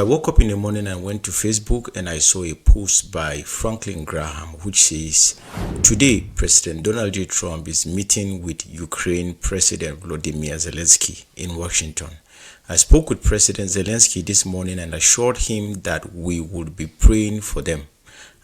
I woke up in the morning and went to Facebook and I saw a post by Franklin Graham which says, today President Donald J. Trump is meeting with Ukraine President Volodymyr Zelensky in Washington. I spoke with President Zelensky this morning and assured him that we would be praying for them.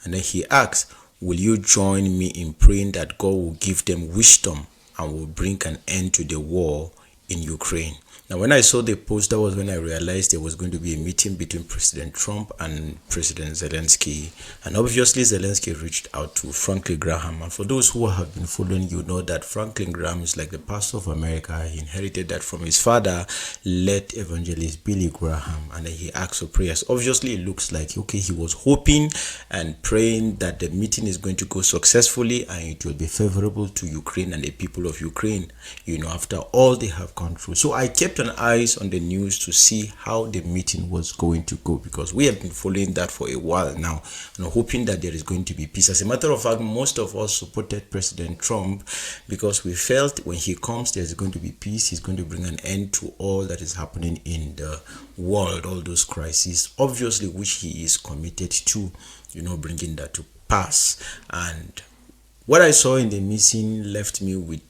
And then he asked, will you join me in praying that God will give them wisdom and will bring an end to the war in Ukraine? Now, when I saw the post, that was when I realized there was going to be a meeting between President Trump and President Zelensky. And obviously, Zelensky reached out to Franklin Graham. And for those who have been following, you know that Franklin Graham is like the pastor of America. He inherited that from his father, late Evangelist Billy Graham. And then he asked for prayers. Obviously, it looks like, okay, he was hoping and praying that the meeting is going to go successfully and it will be favorable to Ukraine and the people of Ukraine, you know, after all they have gone through. So I kept an eyes on the news to see how the meeting was going to go, because we have been following that for a while now and hoping that there is going to be peace. As a matter of fact, most of us supported President Trump because we felt when he comes there's going to be peace. He's going to bring an end to all that is happening in the world, all those crises, obviously, which he is committed to, you know, bringing that to pass. And what I saw in the meeting left me with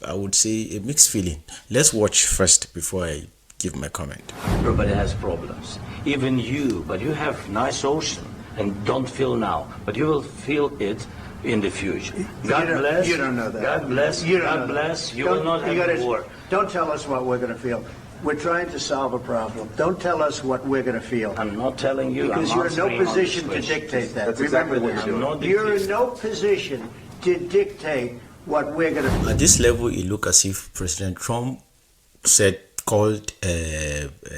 I would say a mixed feeling. Let's watch first before I give my comment. Everybody has problems, even you, but you have nice ocean and don't feel now, but you will feel it in the future. God bless. You don't know that. God bless. You God bless. You will not have war. Don't tell us what we're going to feel. We're trying to solve a problem. Don't tell us what we're going to feel. I'm not telling you. Because you're in no position to dictate that. That's Remember exactly what you're in no position to dictate what we're going to. At this level, it looked as if President Trump called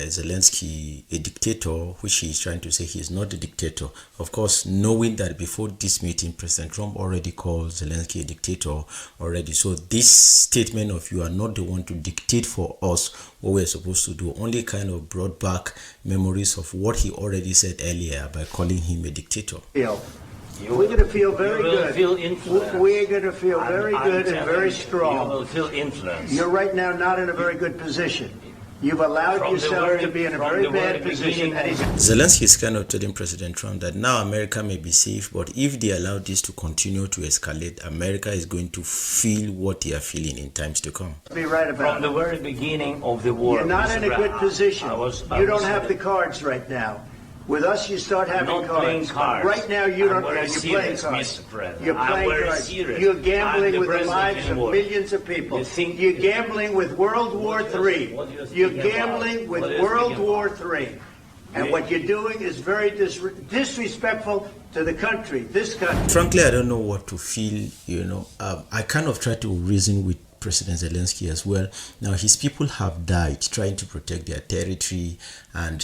Zelensky a dictator, which he is trying to say he is not a dictator. Of course, knowing that before this meeting, President Trump already called Zelensky a dictator already. So this statement of you are not the one to dictate for us what we're supposed to do only kind of brought back memories of what he already said earlier by calling him a dictator. We're going to feel very good. Feel influence. We're going to feel very good and very strong. You will feel influence. You're right now not in a very good position. You've allowed yourself to be in a very bad position. Zelensky is kind of telling President Trump that now America may be safe, but if they allow this to continue to escalate, America is going to feel what they are feeling in times to come. Be right about From the very beginning of the war. You're not in a good position. You don't have the cards right now. With us, you start having cards. Right now, you don't. You're playing cards. You're playing cards. You're gambling with the lives of millions of people. You're gambling with World War III. You're gambling with World War III. And what you're doing is very disrespectful to the country, this country. Frankly, I don't know what to feel, you know. I kind of try to reason with President Zelensky as well. Now, his people have died trying to protect their territory, and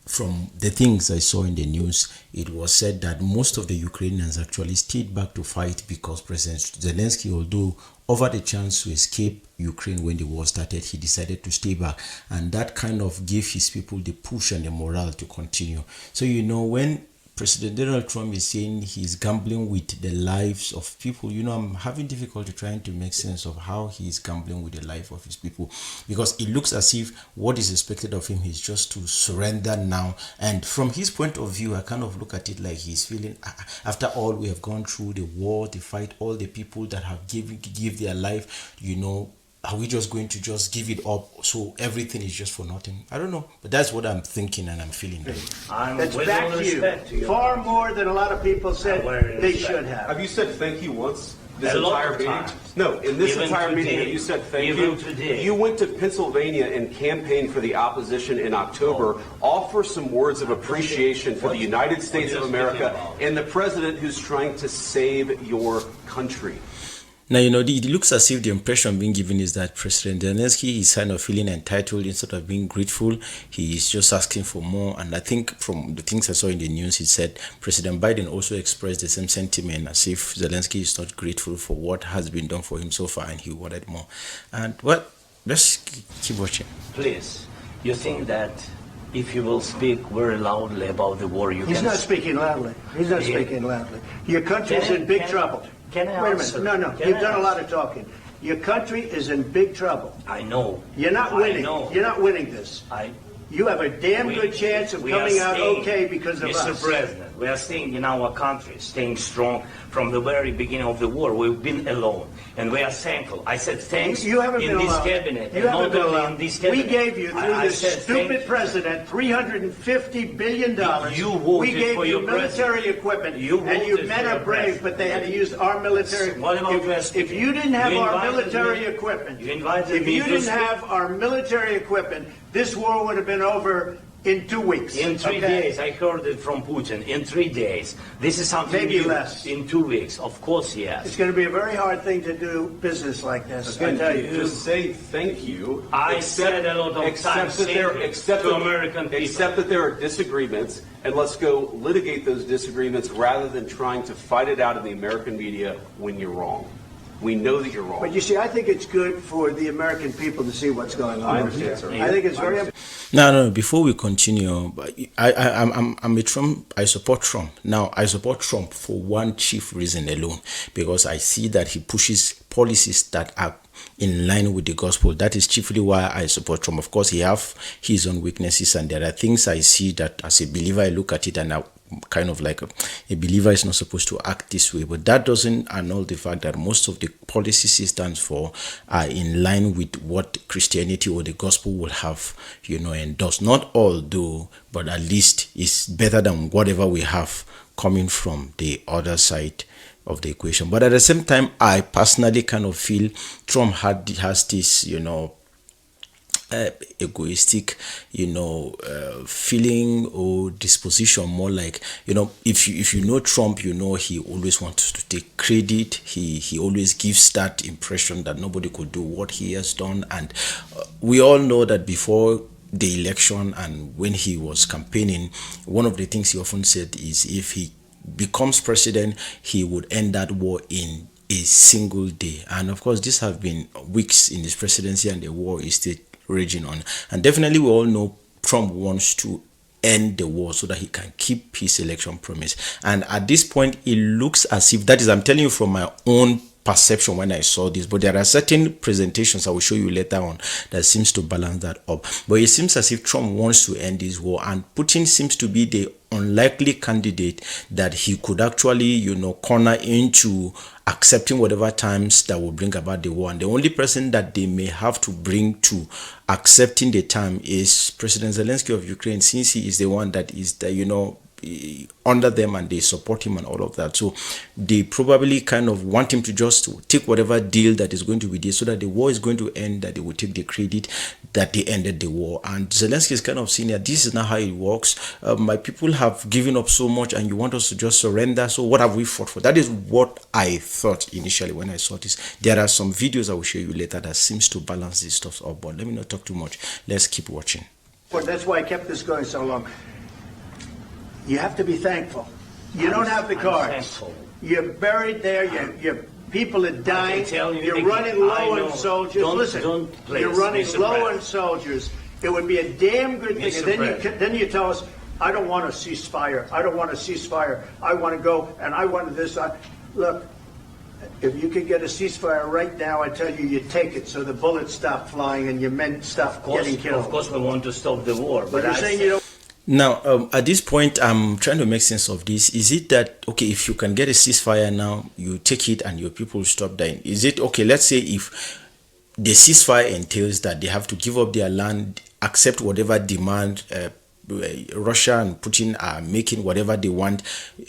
from the things I saw in the news, it was said that most of the Ukrainians actually stayed back to fight because President Zelensky, although offered the chance to escape Ukraine when the war started, he decided to stay back. And that kind of gave his people the push and the morale to continue. So, you know, when President Donald Trump is saying he's gambling with the lives of people, you know, I'm having difficulty trying to make sense of how he's gambling with the life of his people, because it looks as if what is expected of him is just to surrender now. And from his point of view, I kind of look at it like he's feeling, after all we have gone through, the war, the fight, all the people that have give their life, you know, are we just going to just give it up so everything is just for nothing? I don't know, but that's what I'm thinking and I'm feeling. That's back to you. Far more than a lot of people said they should have. Have you said thank you once this entire meeting? No, in this entire meeting, have you said thank you? You went to Pennsylvania and campaigned for the opposition in October. Offer some words of appreciation for the United States of America and the president who's trying to save your country. Now, you know, it looks as if the impression being given is that President Zelensky is kind of feeling entitled instead of being grateful. He is just asking for more. And I think from the things I saw in the news, he said President Biden also expressed the same sentiment, as if Zelensky is not grateful for what has been done for him so far and he wanted more. And well, let's keep watching. Please, you think that if you will speak very loudly about the war, He's not speaking loudly. He's not speaking loudly. Your country's in big trouble. Can I Wait a minute. No. You've done a lot of talking. Your country is in big trouble. I know. You're not winning. You're not winning this. You have a damn good chance of coming out okay because of us. Mr. President, we are staying in our country, staying strong from the very beginning of the war. We've been alone, and we are thankful. I said thanks you haven't in been this alone. cabinet. You haven't been alone. In this cabinet. We gave you, through this stupid president, $350 billion. You voted we gave for you your military president. equipment, You and you voted men for are your brave, president. but they had to use our military. What about if you didn't have You our invited military me- equipment, You invited if me you to didn't speak. have our military equipment, this war would have been over in 2 weeks. In 3 okay? days, I heard it from Putin. In 3 days, this is something Maybe new. less. In 2 weeks, of course, yes. It's going to be a very hard thing to do business like this. I Again, tell you. just say thank you. I said a lot of times to American people. Accept that there are disagreements, and let's go litigate those disagreements rather than trying to fight it out in the American media when you're wrong. We know that you're wrong. But you see, I think it's good for the American people to see what's going on. I understand, sir. I think it's very important. No. Before we continue, I'm a Trump. I support Trump. Now, I support Trump for one chief reason alone, because I see that he pushes policies that are in line with the gospel. That is chiefly why I support Trump. Of course, he have his own weaknesses, and there are things I see that as a believer I look at it and I kind of like a believer is not supposed to act this way, but that doesn't annul the fact that most of the policies he stands for are in line with what Christianity or the gospel will have, endorsed. Not all do, but at least it's better than whatever we have coming from the other side of the equation. But at the same time, I personally kind of feel Trump has this, egoistic, feeling or disposition, more like, if you know Trump, he always wants to take credit. He always gives that impression that nobody could do what he has done. And we all know that before the election and when he was campaigning, one of the things he often said is if he becomes president, he would end that war in a single day. And of course, these have been weeks in his presidency, and the war is still raging on. And definitely we all know Trump wants to end the war so that he can keep his election promise. And at this point, it looks as if, that is, I'm telling you from my own perception when I saw this, but there are certain presentations I will show you later on that seems to balance that up. But it seems as if Trump wants to end this war, and Putin seems to be the unlikely candidate that he could actually, corner into accepting whatever terms that will bring about the war. And the only person that they may have to bring to accepting the term is President Zelensky of Ukraine, since he is the one that is the, under them and they support him and all of that. So they probably kind of want him to just take whatever deal that is going to be there so that the war is going to end, that they will take the credit that they ended the war. And Zelensky is kind of saying that this is not how it works. My people have given up so much and you want us to just surrender. So what have we fought for? That is what I thought initially when I saw this. There are some videos I will show you later that seems to balance this stuff up, but let me not talk too much. Let's keep watching. That's why I kept this going so long. You have to be thankful. You don't have the cards. You're buried there. Your people are dying. You're running low on soldiers. Listen, you're running low on soldiers. It would be a damn good thing. And then you tell us, I don't want a ceasefire. I don't want a ceasefire. I want to go and I want this. Look, if you could get a ceasefire right now, I tell you, you take it so the bullets stop flying and your men stop getting killed. Of course, we want to stop the war, but you're saying you don't. Now, at this point, I'm trying to make sense of this. Is it that, okay, if you can get a ceasefire now, you take it and your people stop dying? Is it, okay, let's say if the ceasefire entails that they have to give up their land, accept whatever demand Russia and Putin are making, whatever they want,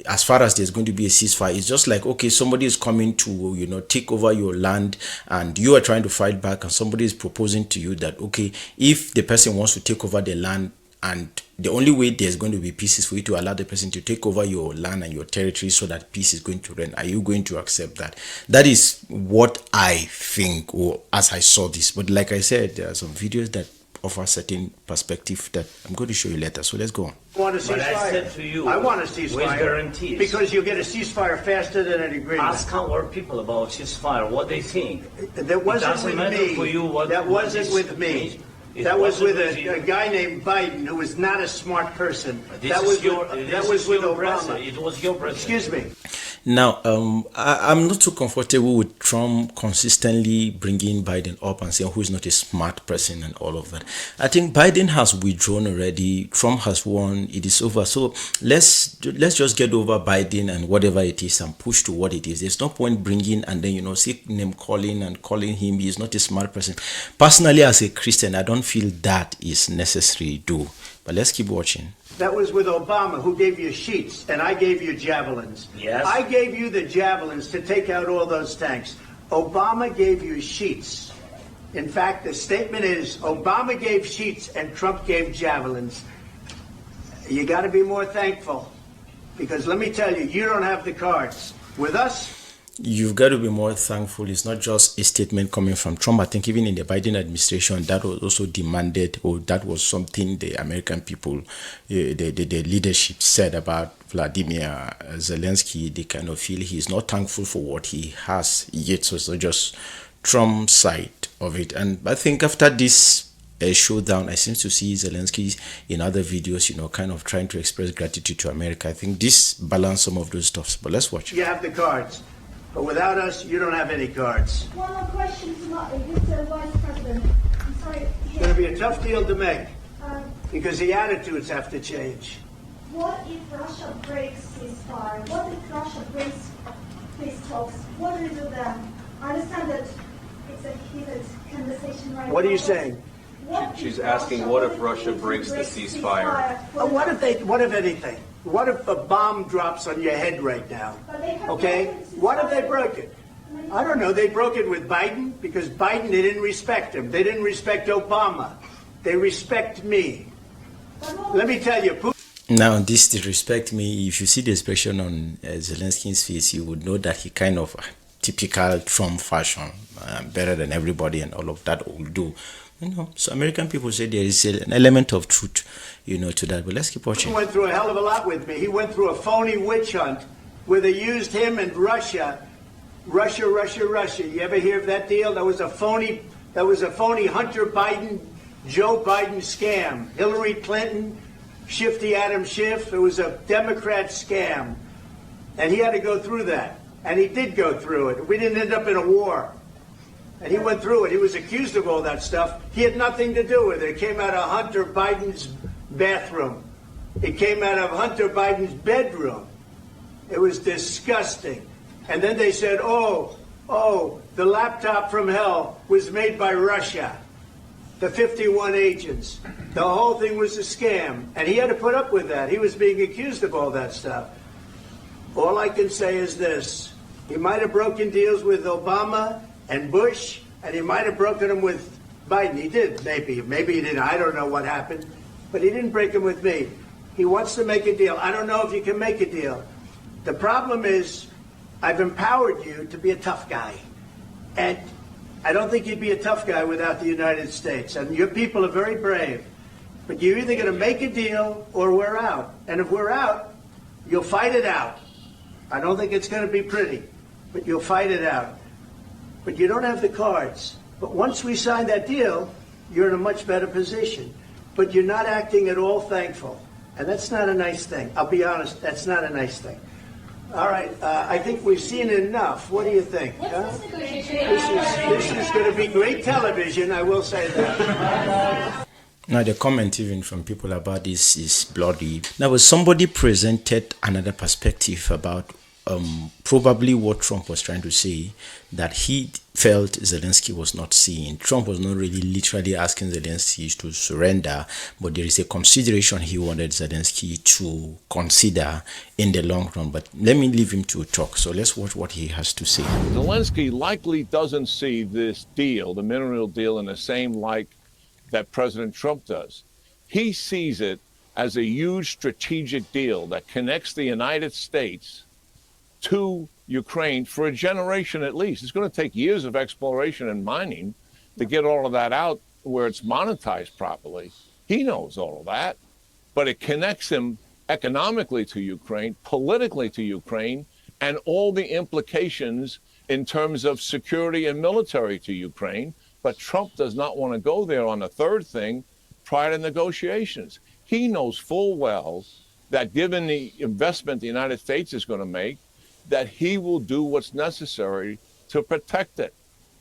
as far as there's going to be a ceasefire, it's just like, okay, somebody is coming to, take over your land and you are trying to fight back, and somebody is proposing to you that, okay, if the person wants to take over the land, and the only way there's going to be peace is for you to allow the person to take over your land and your territory so that peace is going to reign. Are you going to accept that? That is what I think, or as I saw this. But like I said, there are some videos that offer certain perspective that I'm going to show you later. So let's go on. I want a ceasefire. I said to you, I want a ceasefire. With guarantees. Because you'll get a ceasefire faster than an agreement. Ask our people about ceasefire, what they think. That wasn't with me. That wasn't with me. That was with a guy named Biden, who was not a smart person. That was with Obama. It was your president. Excuse me. Now, I'm not too comfortable with Trump consistently bringing Biden up and saying who is not a smart person and all of that. I think Biden has withdrawn already. Trump has won. It is over. So let's just get over Biden and whatever it is and push to what it is. There's no point bringing and then see name calling and calling him. He's not a smart person. Personally, as a Christian, I don't feel that is necessary. But let's keep watching. That was with Obama, who gave you sheets, and I gave you javelins. Yes. I gave you the javelins to take out all those tanks. Obama gave you sheets. In fact, the statement is Obama gave sheets and Trump gave javelins. You got to be more thankful, because let me tell you, you don't have the cards. With us, you've got to be more thankful. It's not just a statement coming from Trump. I think even in the Biden administration, that was also demanded, or that was something the American people, the leadership said about Vladimir Zelensky. They kind of feel he's not thankful for what he has yet. So it's not just Trump's side of it. And I think after this showdown, I seem to see Zelensky in other videos, kind of trying to express gratitude to America. I think this balance some of those stuffs. But let's watch. You have the cards. But without us, you don't have any cards. One more question, Mr. Vice President. I'm sorry. It's going to be a tough deal to make because the attitudes have to change. What if Russia breaks ceasefire? What if Russia breaks peace talks? What do we do then? I understand that it's a heated conversation right now. What are you saying? She's asking, what if Russia breaks the ceasefire? What if anything? What if a bomb drops on your head right now? Okay? What if they broke it? I don't know. They broke it with Biden because Biden, they didn't respect him. They didn't respect Obama. They respect me. Let me tell you. Now, this disrespect me, if you see the expression on Zelensky's face, you would know that he kind of typical Trump fashion, better than everybody and all of that will do. So American people say there is an element of truth, to that. But let's keep watching. He went through a hell of a lot with me. He went through a phony witch hunt where they used him and Russia. You ever hear of that deal? That was a phony Hunter Biden, Joe Biden scam. Hillary Clinton, Shifty Adam Schiff. It was a Democrat scam. And he had to go through that. And he did go through it. We didn't end up in a war. And he went through it. He was accused of all that stuff. He had nothing to do with it. It came out of Hunter Biden's bathroom. It came out of Hunter Biden's bedroom. It was disgusting. And then they said, oh, the laptop from hell was made by Russia. The 51 agents. The whole thing was a scam. And he had to put up with that. He was being accused of all that stuff. All I can say is this. He might have broken deals with Obama and Bush, and he might have broken them with Biden. He did, maybe. Maybe he didn't. I don't know what happened. But he didn't break them with me. He wants to make a deal. I don't know if you can make a deal. The problem is I've empowered you to be a tough guy. And I don't think you'd be a tough guy without the United States. And your people are very brave. But you're either going to make a deal or we're out. And if we're out, you'll fight it out. I don't think it's going to be pretty, but you'll fight it out. But you don't have the cards. But once we sign that deal, you're in a much better position. But you're not acting at all thankful. And that's not a nice thing. I'll be honest, that's not a nice thing. All right, I think we've seen enough. What do you think? Huh? This is going to be great television, I will say that. Now, the comment even from people about this is bloody. Now, somebody presented another perspective about probably what Trump was trying to say, that he felt Zelensky was not seeing. Trump was not really literally asking Zelensky to surrender, but there is a consideration he wanted Zelensky to consider in the long run. But let me leave him to talk. So let's watch what he has to say. Zelensky likely doesn't see this deal, the mineral deal, in the same light that President Trump does. He sees it as a huge strategic deal that connects the United States to Ukraine for a generation at least. It's going to take years of exploration and mining to get all of that out where it's monetized properly. He knows all of that, but it connects him economically to Ukraine, politically to Ukraine, and all the implications in terms of security and military to Ukraine. But Trump does not want to go there on the third thing prior to negotiations. He knows full well that given the investment the United States is going to make, that he will do what's necessary to protect it.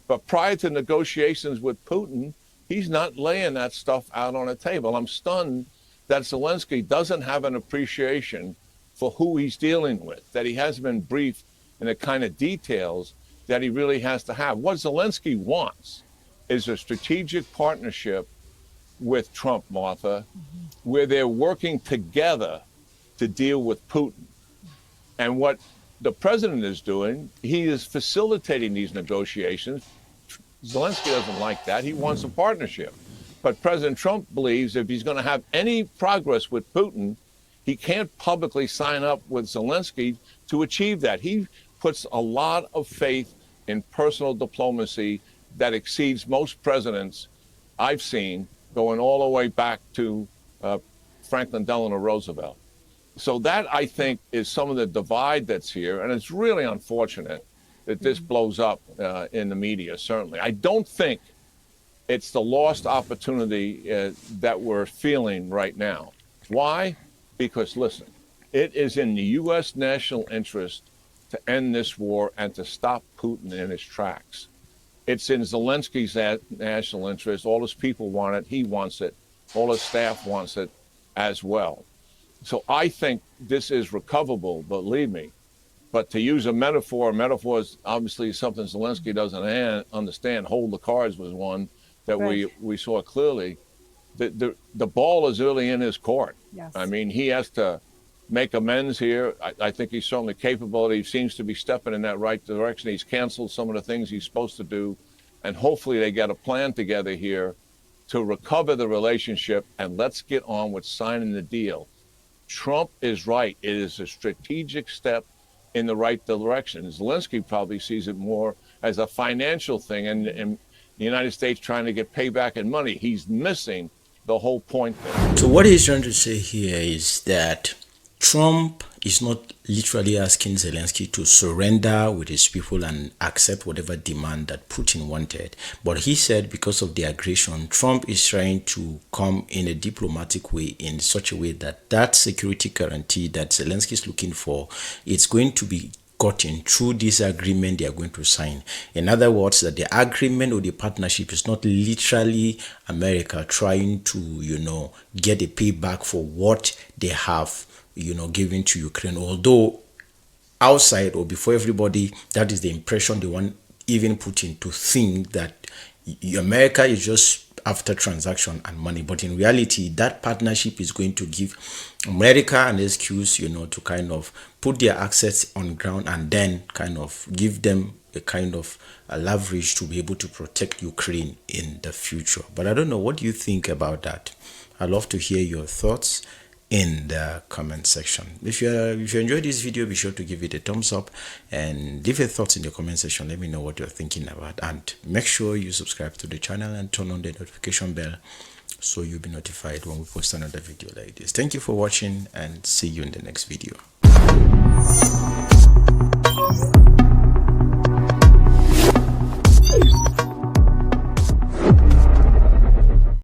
But prior to negotiations with Putin, he's not laying that stuff out on the table. I'm stunned that Zelensky doesn't have an appreciation for who he's dealing with, that he hasn't been briefed in the kind of details that he really has to have. What Zelensky wants is a strategic partnership with Trump, Martha, where they're working together to deal with Putin. And what the president is doing, he is facilitating these negotiations. Zelensky doesn't like that. He wants a partnership. But President Trump believes if he's going to have any progress with Putin, he can't publicly sign up with Zelensky to achieve that. He puts a lot of faith in personal diplomacy that exceeds most presidents I've seen, going all the way back to Franklin Delano Roosevelt. So that, I think, is some of the divide that's here. And it's really unfortunate that this blows up in the media, certainly. I don't think it's the lost opportunity that we're feeling right now. Why? Because, listen, it is in the U.S. national interest to end this war and to stop Putin in his tracks. It's in Zelensky's national interest. All his people want it. He wants it. All his staff wants it as well. So I think this is recoverable, believe me. But to use a metaphor is obviously something Zelensky doesn't understand. Hold the cards was one that we saw clearly. The ball is really in his court. Yes. I mean, he has to make amends here. I think he's certainly capable. He seems to be stepping in that right direction. He's canceled some of the things he's supposed to do. And hopefully they get a plan together here to recover the relationship, and let's get on with signing the deal. Trump is right. It is a strategic step in the right direction. Zelensky probably sees it more as a financial thing and the United States trying to get payback in money. He's missing the whole point there. So what he's trying to say here is that Trump is not literally asking Zelensky to surrender with his people and accept whatever demand that Putin wanted. But he said because of the aggression, Trump is trying to come in a diplomatic way, in such a way that that security guarantee that Zelensky is looking for, it's going to be gotten through this agreement they are going to sign. In other words, that the agreement or the partnership is not literally America trying to, get a payback for what they have given to Ukraine, although outside or before everybody, that is the impression they want even Putin to think that America is just after transaction and money. But in reality, that partnership is going to give America an excuse, to kind of put their assets on ground and then kind of give them a kind of a leverage to be able to protect Ukraine in the future. But I don't know, what do you think about that? I'd love to hear your thoughts in the comment section. If you enjoyed this video, be sure to give it a thumbs up and leave your thoughts in the comment section. Let me know what you're thinking about, and make sure you subscribe to the channel and turn on the notification bell so you'll be notified when we post another video like this. Thank you for watching, and see you in the next video.